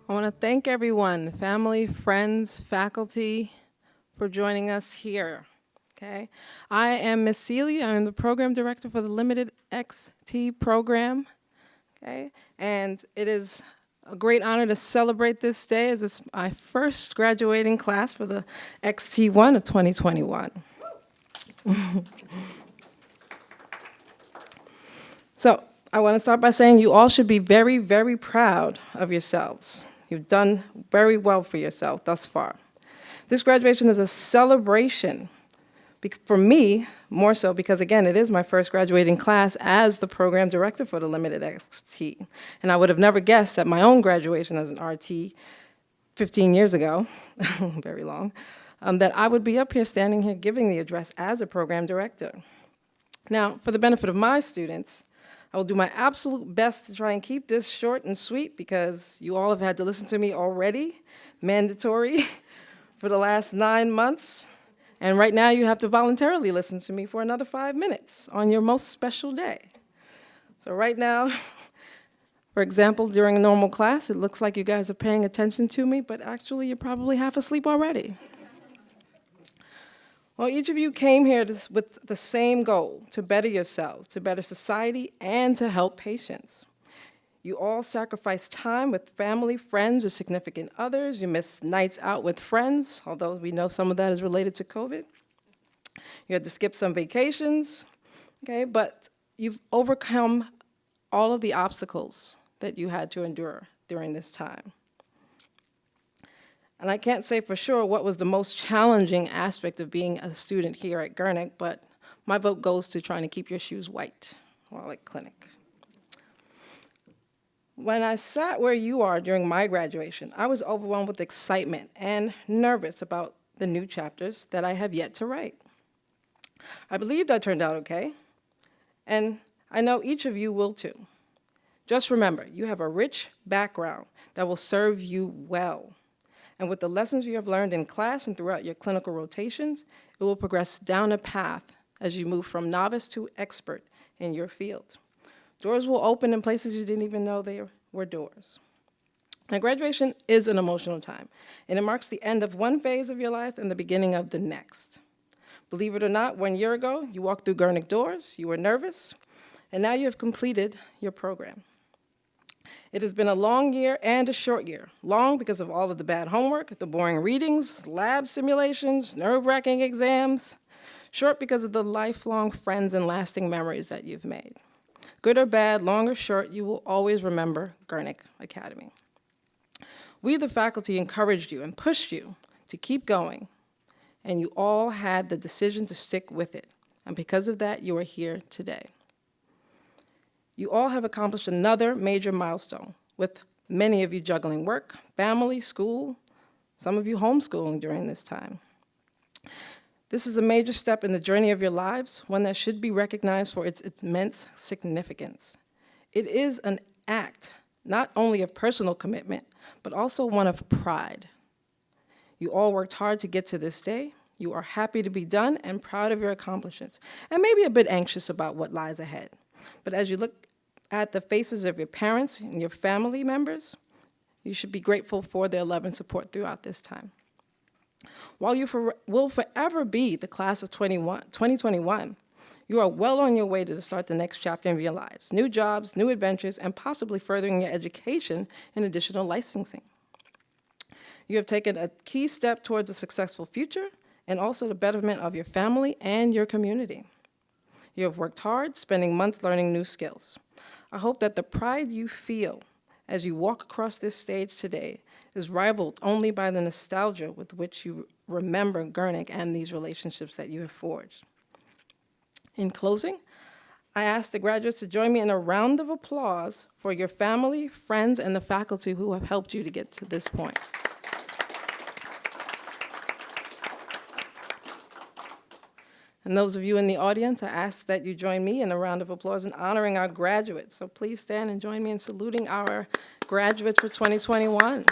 I want to thank everyone, family, friends, faculty, for joining us here. Okay, I am Miss Seeley. I am the program director for the Limited XT program. Okay, and it is a great honor to celebrate this day as it's my first graduating class for the XT1 of 2021. So I want to start by saying you all should be very, very proud of yourselves. You've done very well for yourself thus far. This graduation is a celebration for me, more so because, again, it is my first graduating class as the program director for the Limited XT. And I would have never guessed at my own graduation as an RT 15 years ago, very long, that I would be up here standing here giving the address as a program director. Now, for the benefit of my students, I will do my absolute best to try and keep this short and sweet because you all have had to listen to me already, mandatory, for the last 9 months. And right now you have to voluntarily listen to me for another 5 minutes on your most special day. So right now, for example, during a normal class, it looks like you guys are paying attention to me, but actually you're probably half asleep already. Well, each of you came here with the same goal, to better yourselves, to better society, and to help patients. You all sacrificed time with family, friends, or significant others. You missed nights out with friends, although we know some of that is related to COVID. You had to skip some vacations, okay? But you've overcome all of the obstacles that you had to endure during this time. And I can't say for sure what was the most challenging aspect of being a student here at Gurnick, but my vote goes to trying to keep your shoes white while at clinic. When I sat where you are during my graduation, I was overwhelmed with excitement and nervous about the new chapters that I have yet to write. I believed I turned out okay, and I know each of you will too. Just remember, you have a rich background that will serve you well. And with the lessons you have learned in class and throughout your clinical rotations, it will progress down a path as you move from novice to expert in your field. Doors will open in places you didn't even know there were doors. Now, graduation is an emotional time, and it marks the end of one phase of your life and the beginning of the next. Believe it or not, 1 year ago, you walked through Gurnick doors, you were nervous, and now you have completed your program. It has been a long year and a short year. Long because of all of the bad homework, the boring readings, lab simulations, nerve-wracking exams. Short because of the lifelong friends and lasting memories that you've made. Good or bad, long or short, you will always remember Gurnick Academy. We, the faculty, encouraged you and pushed you to keep going, and you all had the decision to stick with it. And because of that, you are here today. You all have accomplished another major milestone, with many of you juggling work, family, school, some of you homeschooling during this time. This is a major step in the journey of your lives, one that should be recognized for its immense significance. It is an act, not only of personal commitment, but also one of pride. You all worked hard to get to this day. You are happy to be done and proud of your accomplishments, and maybe a bit anxious about what lies ahead. But as you look at the faces of your parents and your family members, you should be grateful for their love and support throughout this time. While you will forever be the class of 2021, you are well on your way to start the next chapter of your lives. New jobs, new adventures, and possibly furthering your education in additional licensing. You have taken a key step towards a successful future and also the betterment of your family and your community. You have worked hard, spending months learning new skills. I hope that the pride you feel as you walk across this stage today is rivaled only by the nostalgia with which you remember Gurnick and these relationships that you have forged. In closing, I ask the graduates to join me in a round of applause for your family, friends, and the faculty who have helped you to get to this point. And those of you in the audience, I ask that you join me in a round of applause in honoring our graduates. So please stand and join me in saluting our graduates for 2021.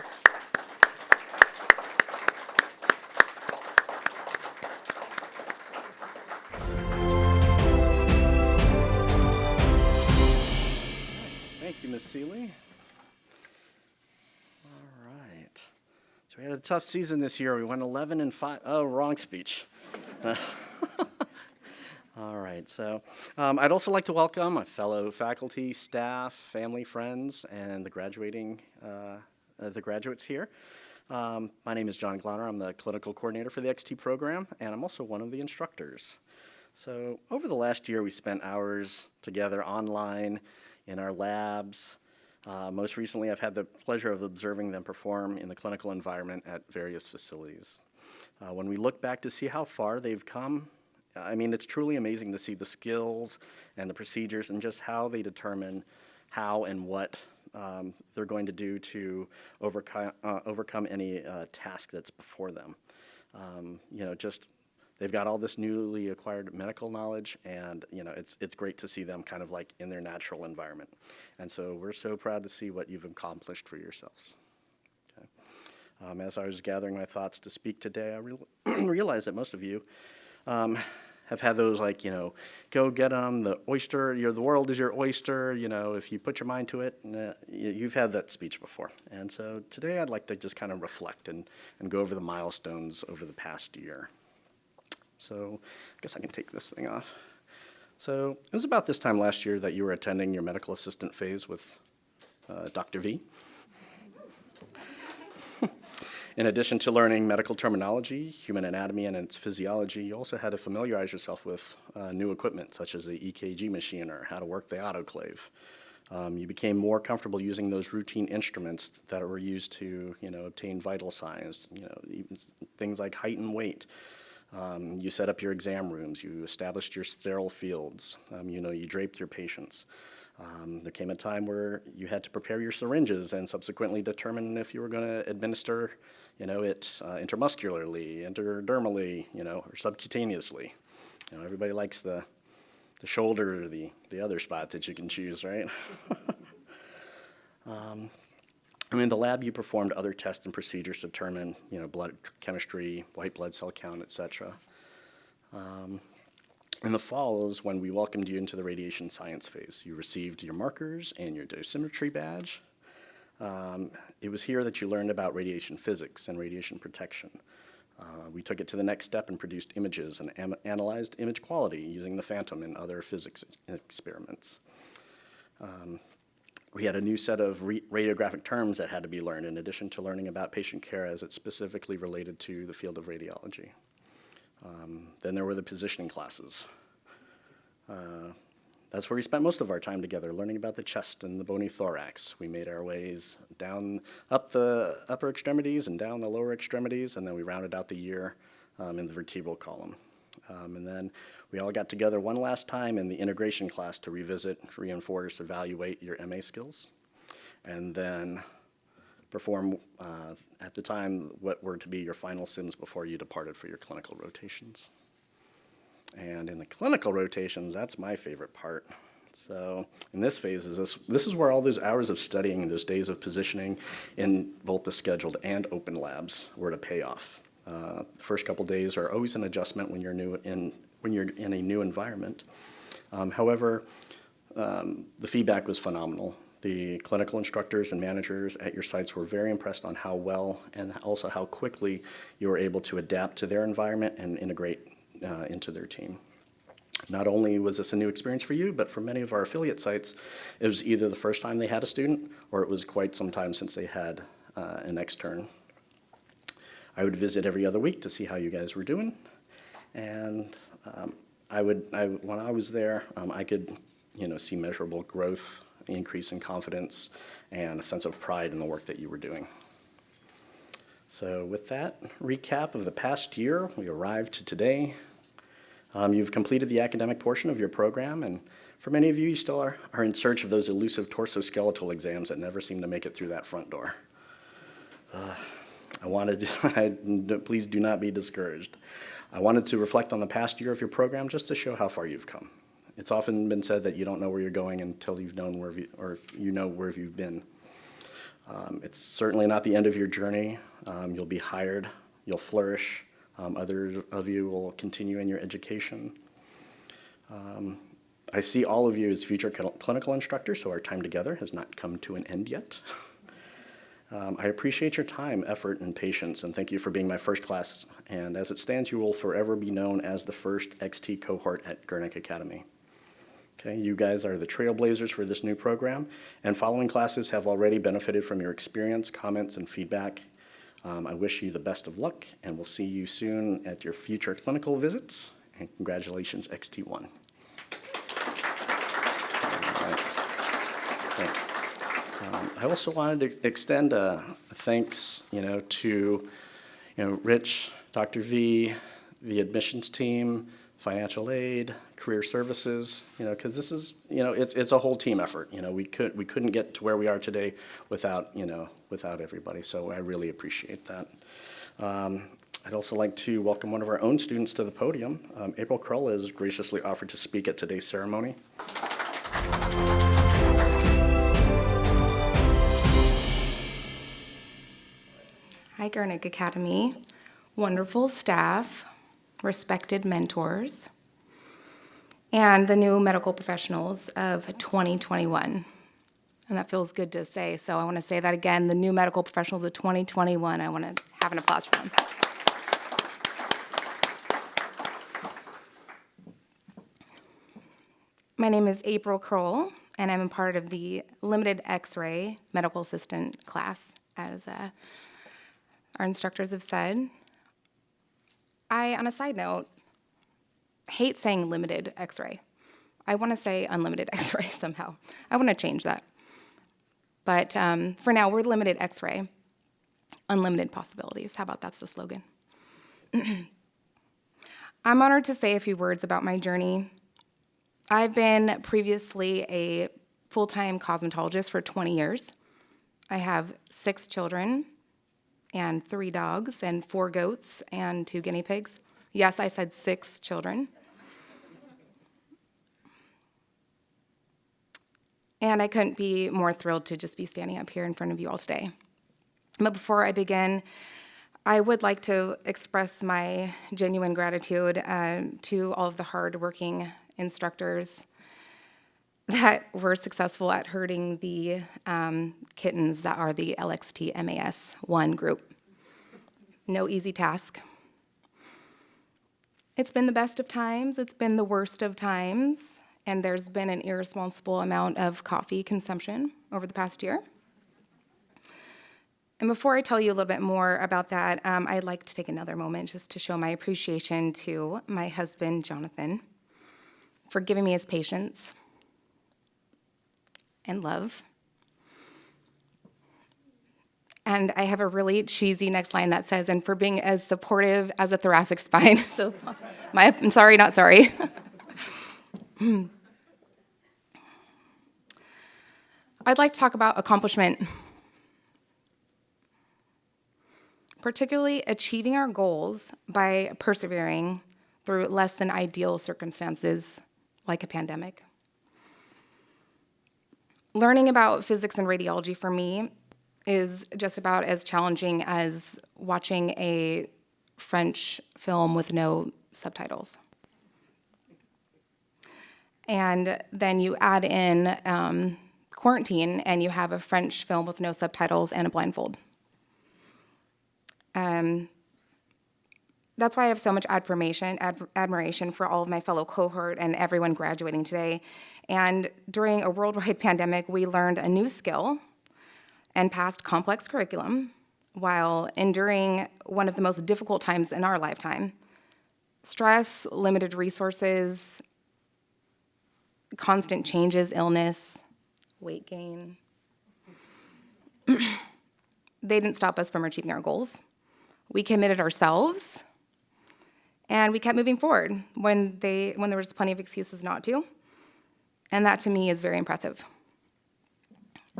Thank you, Ms. Seeley. All We had a tough season this year. We went 11-5. Oh, wrong speech. All right, so I'd also like to welcome my fellow faculty, staff, family, friends, and the graduates here. My name is John Glauner. I'm the clinical coordinator for the XT program, and I'm also one of the instructors. So over the last year, we spent hours together online in our labs. Most recently, I've had the pleasure of observing them perform in the clinical environment at various facilities. When we look back to see how far they've come, I mean, it's truly amazing to see the skills and the procedures and just how they determine how and what they're going to do to overcome any task that's before them. They've got all this newly acquired medical knowledge, and it's great to see them kind of like in their natural environment. And so we're so proud to see what you've accomplished for yourselves. Okay. As I was gathering my thoughts to speak today, I realized that most of you have had those go get them, the oyster, the world is your oyster, if you put your mind to it, you've had that speech before. And so today I'd like to just kind of reflect and go over the milestones over the past year. So I guess I can take this thing off. So it was about this time last year that you were attending your medical assistant phase with Dr. V. In addition to learning medical terminology, human anatomy, and its physiology, you also had to familiarize yourself with new equipment, such as the EKG machine or how to work the autoclave. You became more comfortable using those routine instruments that were used to, obtain vital signs, even things like height and weight. You set up your exam rooms, you established your sterile fields, you draped your patients. There came a time where you had to prepare your syringes and subsequently determine if you were going to administer, it intramuscularly, intradermally, or subcutaneously. Everybody likes the shoulder or the other spot that you can choose, right? In the lab, you performed other tests and procedures to determine, blood chemistry, white blood cell count, etc. In the fall is when we welcomed you into the radiation science phase. You received your markers and your dosimetry badge. It was here that you learned about radiation physics and radiation protection. We took it to the next step and produced images and analyzed image quality using the phantom and other physics experiments. We had a new set of radiographic terms that had to be learned in addition to learning about patient care as it's specifically related to the field of radiology. Then there were the positioning classes. That's where we spent most of our time together, learning about the chest and the bony thorax. We made our ways up the upper extremities and down the lower extremities, and then we rounded out the year in the vertebral column. And then we all got together one last time in the integration class to revisit, reinforce, evaluate your MA skills, and then perform, at the time, what were to be your final sims before you departed for your clinical rotations. And in the clinical rotations, that's my favorite part. So in this phase, this is where all those hours of studying, those days of positioning in both the scheduled and open labs were to pay off. The first couple days are always an adjustment when you're in a new environment. However, the feedback was phenomenal. The clinical instructors and managers at your sites were very impressed on how well and also how quickly you were able to adapt to their environment and integrate into their team. Not only was this a new experience for you, but for many of our affiliate sites, it was either the first time they had a student or it was quite some time since they had an extern. I would visit every other week to see how you guys were doing, and when I was there, I could, see measurable growth, increase in confidence, and a sense of pride in the work that you were doing. So with that recap of the past year, we arrived to today. You've completed the academic portion of your program, and for many of you, you still are in search of those elusive torso-skeletal exams that never seem to make it through that front door. Please do not be discouraged. I wanted to reflect on the past year of your program just to show how far you've come. It's often been said that you don't know where you're going until you've known where you've been. It's certainly not the end of your journey. You'll be hired, you'll flourish. Others of you will continue in your education. I see all of you as future clinical instructors, so our time together has not come to an end yet. I appreciate your time, effort, and patience, and thank you for being my first class. And as it stands, you will forever be known as the first XT cohort at Gurnick Academy. Okay, you guys are the trailblazers for this new program, and following classes have already benefited from your experience, comments, and feedback. I wish you the best of luck, and we'll see you soon at your future clinical visits. And congratulations, XT1. All right. Okay. I also wanted to extend a thanks, to, Rich, Dr. V, the admissions team, financial aid, career services, because this is, it's a whole team effort. We couldn't get to where we are today without everybody. So I really appreciate that. I'd also like to welcome one of our own students to the podium. April Krull has graciously offered to speak at today's ceremony. Hi, Gurnick Academy. Wonderful staff, respected mentors, and the new medical professionals of 2021. And that feels good to say, so I want to say that again, the new medical professionals of 2021. I want to have an applause for them. My name is April Kroll, and I'm a part of the limited X-ray medical assistant class, as our instructors have said. I, on a side note, hate saying limited X-ray. I want to say unlimited X-ray somehow. I want to change that. But for now, we're limited X-ray, unlimited possibilities. How about that's the slogan? I'm honored to say a few words about my journey. I've been previously a full-time cosmetologist for 20 years. I have 6 children and 3 dogs and 4 goats and 2 guinea pigs. Yes, I said 6 children. And I couldn't be more thrilled to just be standing up here in front of you all today. But before I begin, I would like to express my genuine gratitude to all of the hardworking instructors that were successful at herding the kittens that are the LXT MAS 1 group. No easy task. It's been the best of times, it's been the worst of times, and there's been an irresponsible amount of coffee consumption over the past year. And before I tell you a little bit more about that, I'd like to take another moment just to show my appreciation to my husband, Jonathan, for giving me his patience and love. And I have a really cheesy next line that says, and for being as supportive as a thoracic spine. So I'm sorry, not sorry. I'd like to talk about accomplishment, particularly achieving our goals by persevering through less than ideal circumstances like a pandemic. Learning about physics and radiology for me is just about as challenging as watching a French film with no subtitles. And then you add in quarantine and you have a French film with no subtitles and a blindfold. That's why I have so much admiration for all of my fellow cohort and everyone graduating today. And during a worldwide pandemic, we learned a new skill and passed complex curriculum while enduring one of the most difficult times in our lifetime. Stress, limited resources, constant changes, illness, weight gain. They didn't stop us from achieving our goals. We committed ourselves, and we kept moving forward when there was plenty of excuses not to. And that, to me, is very impressive.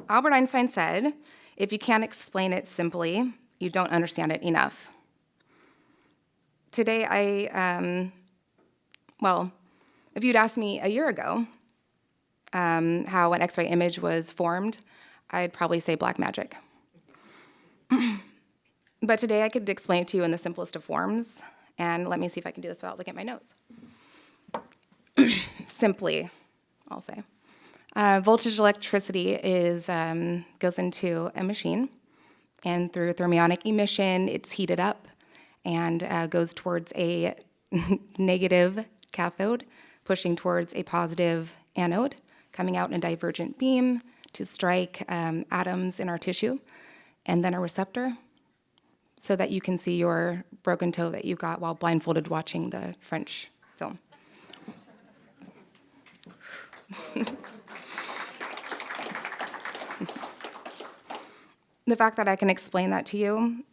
Albert Einstein said, if you can't explain it simply, you don't understand it enough. Today, if you'd asked me a year ago how an X-ray image was formed, I'd probably say black magic. But today, I could explain it to you in the simplest of forms, and let me see if I can do this without looking at my notes. Simply, I'll say. Voltage electricity goes into a machine And through thermionic emission, it's heated up and goes towards a negative cathode, pushing towards a positive anode, coming out in a divergent beam to strike atoms in our tissue, and then a receptor, so that you can see your broken toe that you got while blindfolded watching the French film. The fact that I can explain that to you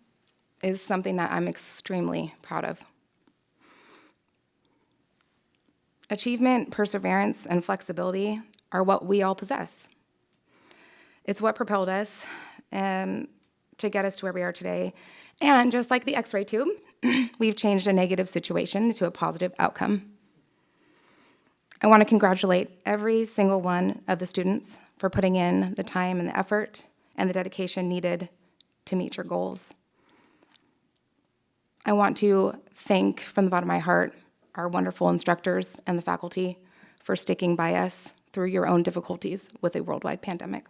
is something that I'm extremely proud of. Achievement, perseverance, and flexibility are what we all possess. It's what propelled us to get us to where we are today. And just like the X-ray tube, we've changed a negative situation into a positive outcome. I want to congratulate every single one of the students for putting in the time and the effort and the dedication needed to meet your goals. I want to thank, from the bottom of my heart, our wonderful instructors and the faculty for sticking by us through your own difficulties with a worldwide pandemic.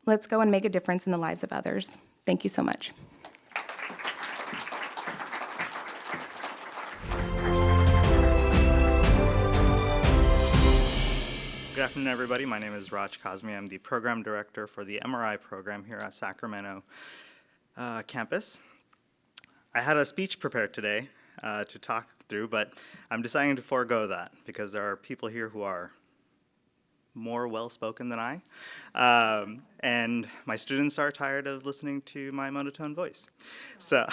Let's go and make a difference in the lives of others. Thank you so much. Good afternoon, everybody. My name is Raj Kazmi. I'm the program director for the MRI program here at Sacramento campus. I had a speech prepared today to talk through, but I'm deciding to forego that because there are people here who are more well-spoken than I, and my students are tired of listening to my monotone voice. So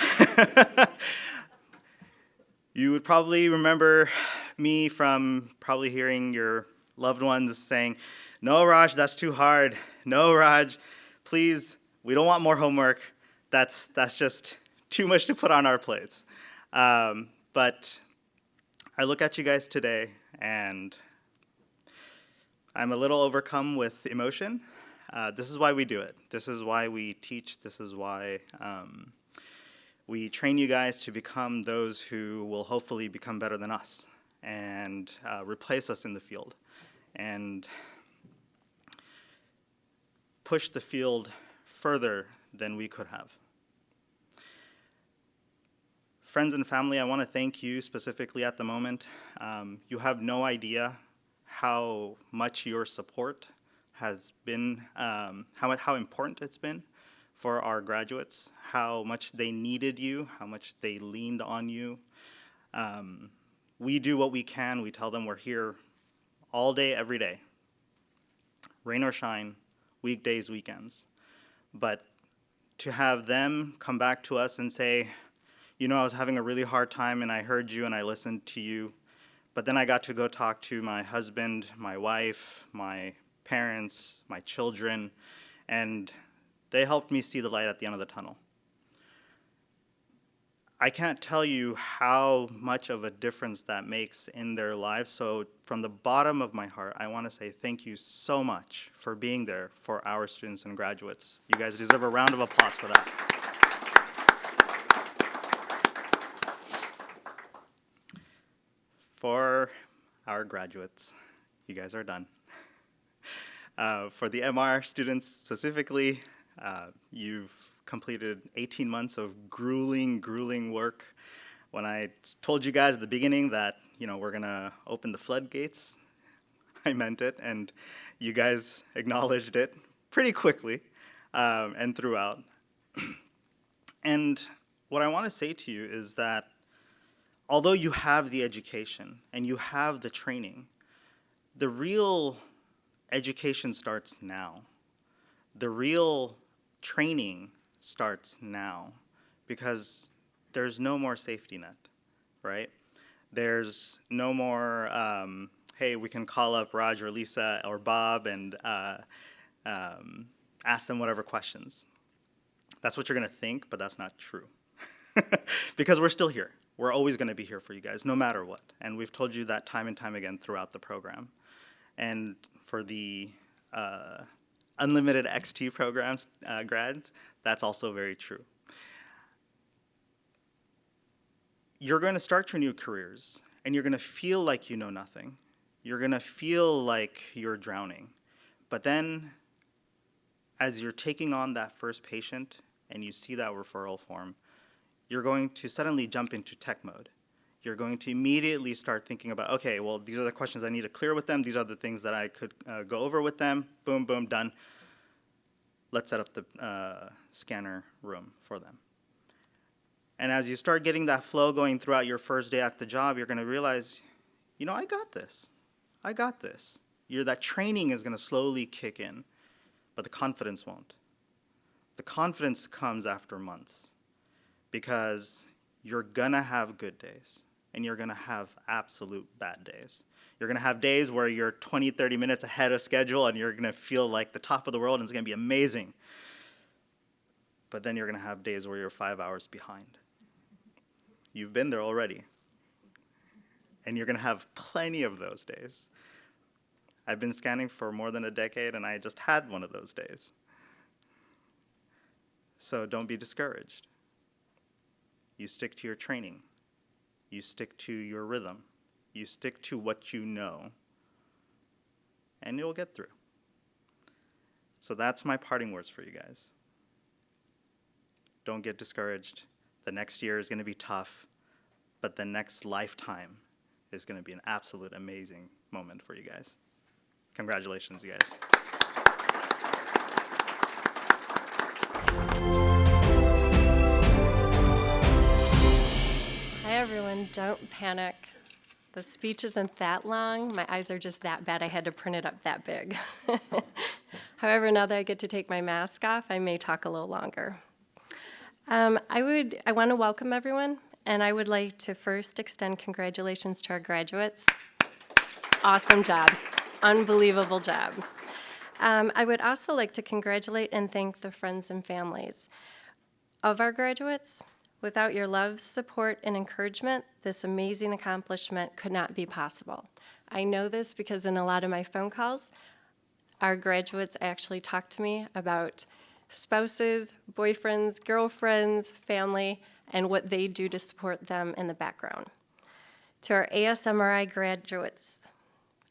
you would probably remember me from probably hearing your loved ones saying, "No, Raj, that's too hard. No, Raj, please, we don't want more homework. That's just too much to put on our plates." But I look at you guys today, and I'm a little overcome with emotion. This is why we do it. This is why we teach. This is why we train you guys to become those who will hopefully become better than us and replace us in the field and push the field further than we could have. Friends and family, I want to thank you specifically at the moment. You have no idea how much your support has been, how important it's been for our graduates, how much they needed you, how much they leaned on you. We do what we can. We tell them we're here all day, every day, rain or shine, weekdays, weekends. But to have them come back to us and say, "You know, I was having a really hard time and I heard you and I listened to you, but then I got to go talk to my husband, my wife, my parents, my children, and they helped me see the light at the end of the tunnel." I can't tell you how much of a difference that makes in their lives. So from the bottom of my heart, I want to say thank you so much for being there for our students and graduates. You guys deserve a round of applause for that. For our graduates, you guys are done. For the MR students specifically, you've completed 18 months of grueling work. When I told you guys at the beginning that, we're gonna open the floodgates, I meant it, and you guys acknowledged it pretty quickly and throughout. And what I want to say to you is that although you have the education and you have the training, the real education starts now. The real training starts now because there's no more safety net, right? There's no more, hey, we can call up Raj or Lisa or Bob and ask them whatever questions. That's what you're going to think, but that's not true. Because we're still here. We're always going to be here for you guys, no matter what. And we've told you that time and time again throughout the program. And for the unlimited XT programs grads, that's also very true. You're going to start your new careers, and you're going to feel like you know nothing. You're going to feel like you're drowning. But then, as you're taking on that first patient and you see that referral form, you're going to suddenly jump into tech mode. You're going to immediately start thinking about, okay, well, these are the questions I need to clear with them. These are the things that I could go over with them. Boom, boom, done. Let's set up the scanner room for them. And as you start getting that flow going throughout your first day at the job, you're going to realize, you know, I got this. I got this. That training is going to slowly kick in, but the confidence won't. The confidence comes after months, because you're going to have good days and you're going to have absolute bad days. You're going to have days where you're 20, 30 minutes ahead of schedule and you're going to feel like the top of the world and it's going to be amazing. But then you're going to have days where you're 5 hours behind. You've been there already. And you're going to have plenty of those days. I've been scanning for more than a decade and I just had one of those days. So don't be discouraged. You stick to your training. You stick to your rhythm. You stick to what you know, and you'll get through. So that's my parting words for you guys. Don't get discouraged. The next year is going to be tough, but the next lifetime is going to be an absolute amazing moment for you guys. Congratulations, you guys. Hi, everyone. Don't panic. The speech isn't that long. My eyes are just that bad. I had to print it up that big. However, now that I get to take my mask off, I may talk a little longer. I want to welcome everyone, and I would like to first extend congratulations to our graduates. Awesome job. Unbelievable job. I would also like to congratulate and thank the friends and families of our graduates. Without your love, support, and encouragement, this amazing accomplishment could not be possible. I know this because in a lot of my phone calls, our graduates actually talk to me about spouses, boyfriends, girlfriends, family, and what they do to support them in the background. To our ASMRI graduates,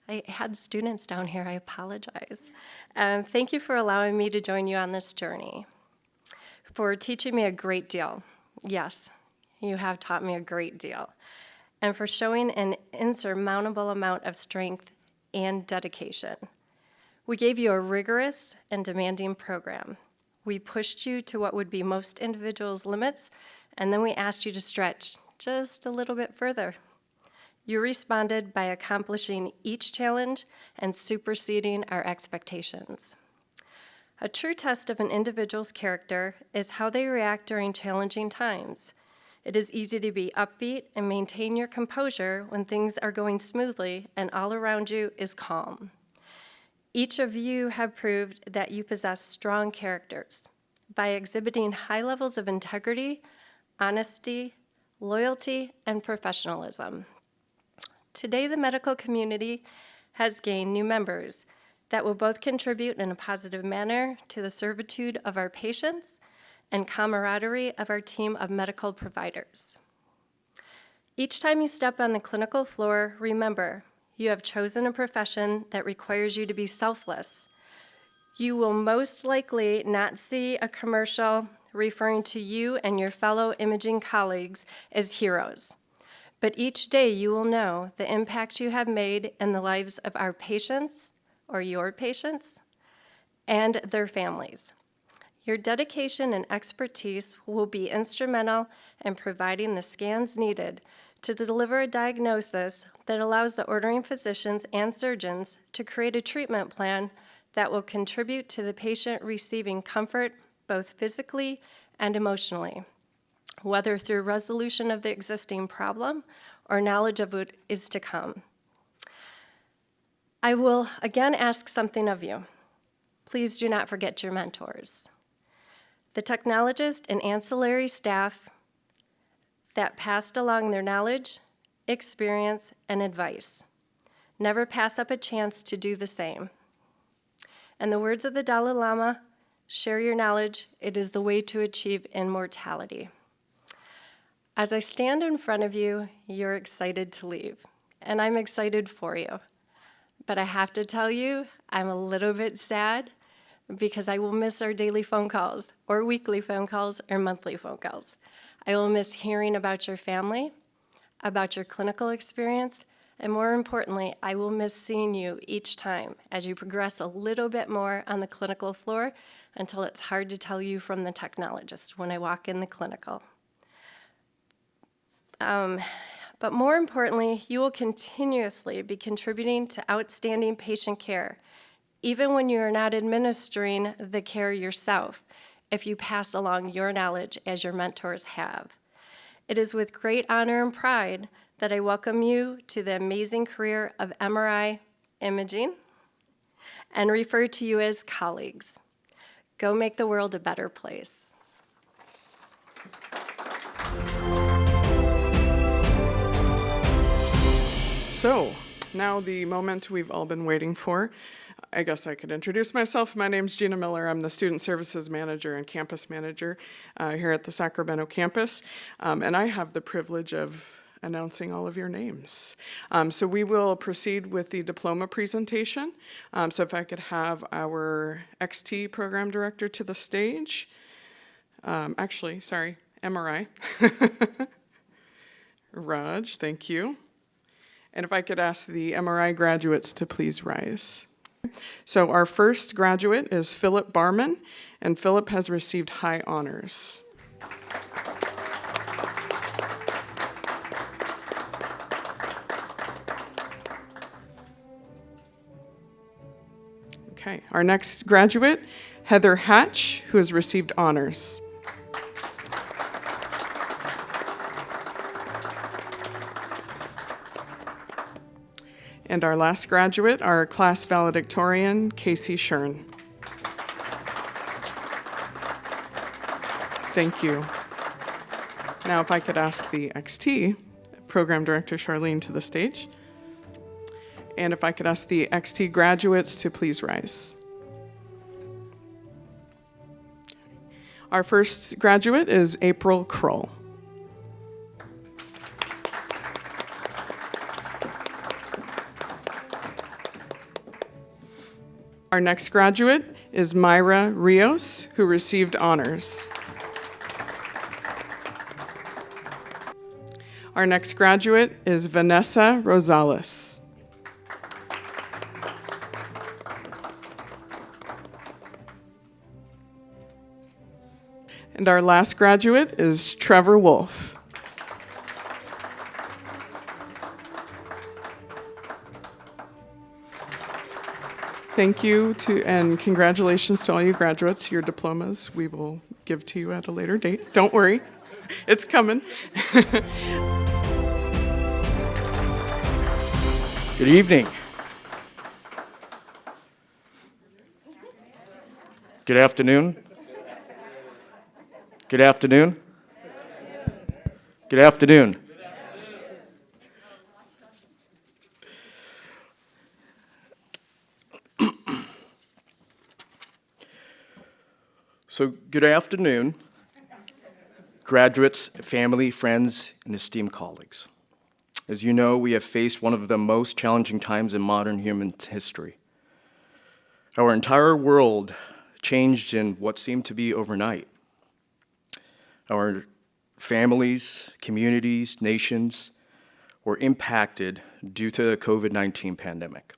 I had students down here, I apologize. Thank you for allowing me to join you on this journey, for teaching me a great deal. Yes, you have taught me a great deal, and for showing an insurmountable amount of strength and dedication. We gave you a rigorous and demanding program. We pushed you to what would be most individuals' limits, and then we asked you to stretch just a little bit further. You responded by accomplishing each challenge and superseding our expectations. A true test of an individual's character is how they react during challenging times. It is easy to be upbeat and maintain your composure when things are going smoothly and all around you is calm. Each of you have proved that you possess strong characters by exhibiting high levels of integrity, honesty, loyalty, and professionalism. Today, the medical community has gained new members that will both contribute in a positive manner to the servitude of our patients and camaraderie of our team of medical providers. Each time you step on the clinical floor, remember, you have chosen a profession that requires you to be selfless. You will most likely not see a commercial referring to you and your fellow imaging colleagues as heroes. But each day you will know the impact you have made in the lives of our patients, or your patients, and their families. Your dedication and expertise will be instrumental in providing the scans needed to deliver a diagnosis that allows the ordering physicians and surgeons to create a treatment plan that will contribute to the patient receiving comfort both physically and emotionally, whether through resolution of the existing problem or knowledge of what is to come. I will again ask something of you. Please do not forget your mentors. The technologist and ancillary staff that passed along their knowledge, experience, and advice. Never pass up a chance to do the same. In the words of the Dalai Lama, share your knowledge, it is the way to achieve immortality. As I stand in front of you, you're excited to leave, and I'm excited for you. But I have to tell you, I'm a little bit sad because I will miss our daily phone calls, or weekly phone calls, or monthly phone calls. I will miss hearing about your family, about your clinical experience, and more importantly, I will miss seeing you each time as you progress a little bit more on the clinical floor until it's hard to tell you from the technologist when I walk in the clinical. But more importantly, you will continuously be contributing to outstanding patient care, even when you are not administering the care yourself, if you pass along your knowledge as your mentors have. It is with great honor and pride that I welcome you to the amazing career of MRI imaging and refer to you as colleagues. Go make the world a better place. So, now the moment we've all been waiting for. I guess I could introduce myself. My name's Gina Miller. I'm the Student Services Manager and Campus Manager here at the Sacramento campus. And I have the privilege of announcing all of your names. So we will proceed with the diploma presentation. So if I could have our XT Program Director to the stage. MRI. Raj, thank you. And if I could ask the MRI graduates to please rise. So our first graduate is Philip Barman, and Philip has received high honors. Okay, our next graduate, Heather Hatch, who has received honors. And our last graduate, our class valedictorian, Casey Shern. Thank you. Now, if I could ask the XT Program Director, Charlene, to the stage. And if I could ask the XT graduates to please rise. Our first graduate is April Kroll. Our next graduate is Myra Rios, who received honors. Our next graduate is Vanessa Rosales. And our last graduate is Trevor Wolf. Thank you and congratulations to all you graduates. Your diplomas we will give to you at a later date. Don't worry, it's coming. Good evening. Good afternoon. Good afternoon. Good afternoon. So, good afternoon, graduates, family, friends, and esteemed colleagues. As you know, we have faced one of the most challenging times in modern human history. Our entire world changed in what seemed to be overnight. Our families, communities, nations were impacted due to the COVID-19 pandemic.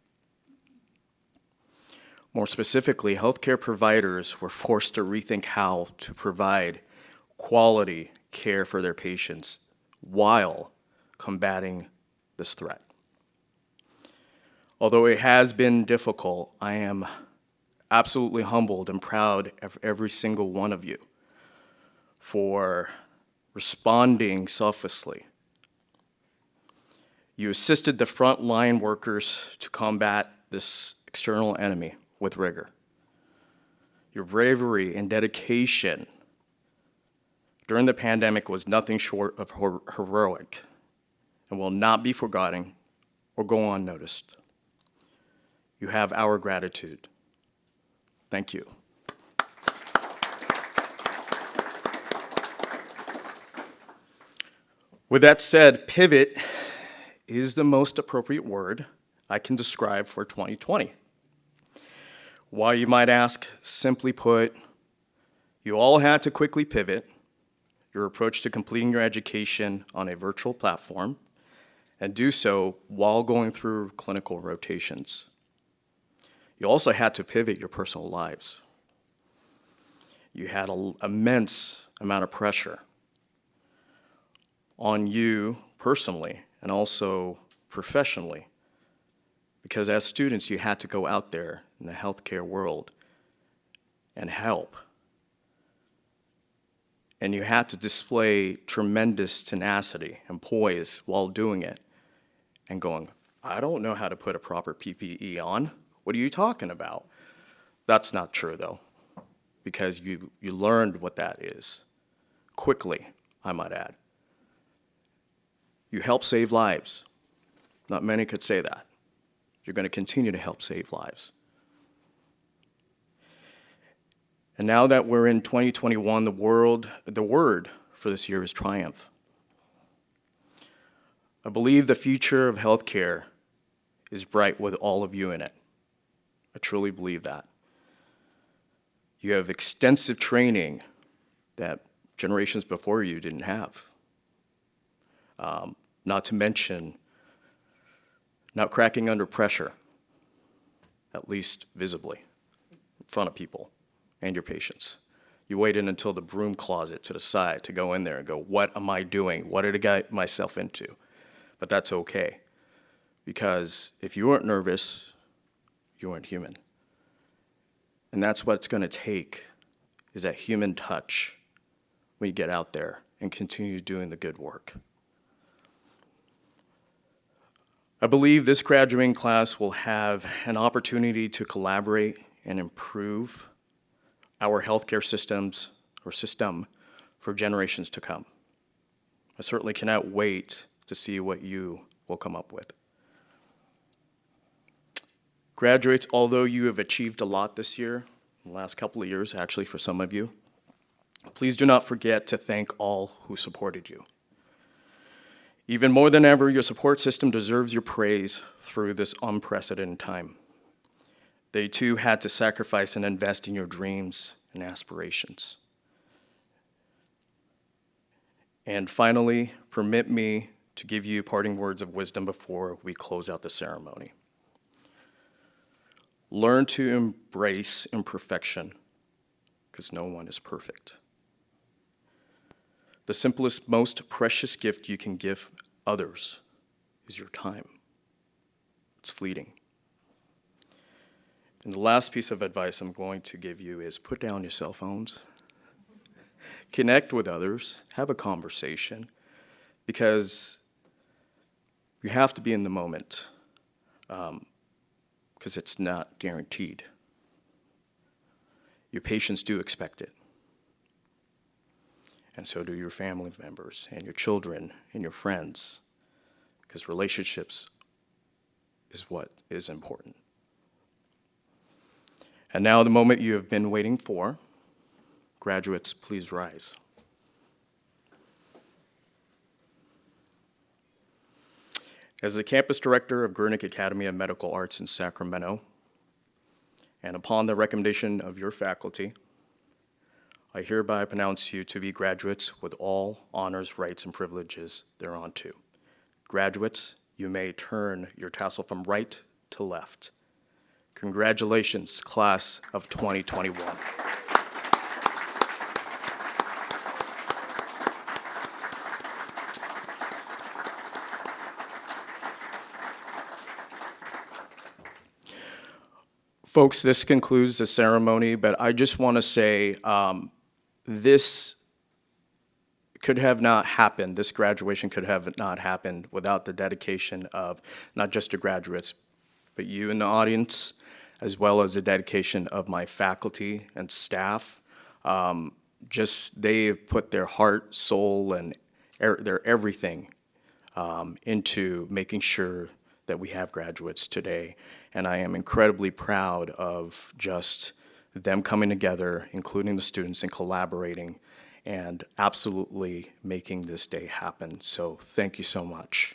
More specifically, healthcare providers were forced to rethink how to provide quality care for their patients while combating this threat. Although it has been difficult, I am absolutely humbled and proud of every single one of you for responding selflessly. You assisted the frontline workers to combat this external enemy with rigor. Your bravery and dedication during the pandemic was nothing short of heroic and will not be forgotten or go unnoticed. You have our gratitude. Thank you. With that said, pivot is the most appropriate word I can describe for 2020. Why, you might ask, simply put, you all had to quickly pivot your approach to completing your education on a virtual platform and do so while going through clinical rotations. You also had to pivot your personal lives. You had an immense amount of pressure on you personally and also professionally, because as students, you had to go out there in the healthcare world and help. And you had to display tremendous tenacity and poise while doing it and going, I don't know how to put a proper PPE on. What are you talking about? That's not true, though, because you learned what that is quickly, I might add. You help save lives. Not many could say that. You're going to continue to help save lives. And now that we're in 2021, the word for this year is triumph. I believe the future of healthcare is bright with all of you in it. I truly believe that. You have extensive training that generations before you didn't have. Not to mention not cracking under pressure, at least visibly, in front of people and your patients. You waited until the broom closet to the side to go in there and go, what am I doing? What did I get myself into? But that's okay, because if you weren't nervous, you weren't human. And that's what it's going to take, is that human touch when you get out there and continue doing the good work. I believe this graduating class will have an opportunity to collaborate and improve our healthcare system for generations to come. I certainly cannot wait to see what you will come up with. Graduates, although you have achieved a lot this year, in the last couple of years, actually for some of you, please do not forget to thank all who supported you. Even more than ever, your support system deserves your praise through this unprecedented time. They too had to sacrifice and invest in your dreams and aspirations. And finally, permit me to give you parting words of wisdom before we close out the ceremony. Learn to embrace imperfection, because no one is perfect. The simplest, most precious gift you can give others is your time. It's fleeting. And the last piece of advice I'm going to give you is put down your cell phones. Connect with others, have a conversation, because you have to be in the moment, because it's not guaranteed. Your patients do expect it. And so do your family members and your children and your friends, because relationships is what is important. And now the moment you have been waiting for. Graduates, please rise. As the campus director of Gurnick Academy of Medical Arts in Sacramento, and upon the recommendation of your faculty, I hereby pronounce you to be graduates with all honors, rights, and privileges thereunto. Graduates, you may turn your tassel from right to left. Congratulations, class of 2021. Folks, this concludes the ceremony, but I just want to say this could have not happened, this graduation could have not happened without the dedication of not just the graduates, but you in the audience, as well as the dedication of my faculty and staff. They put their heart, soul, and their everything into making sure that we have graduates today. And I am incredibly proud of just them coming together, including the students, and collaborating and absolutely making this day happen. So thank you so much.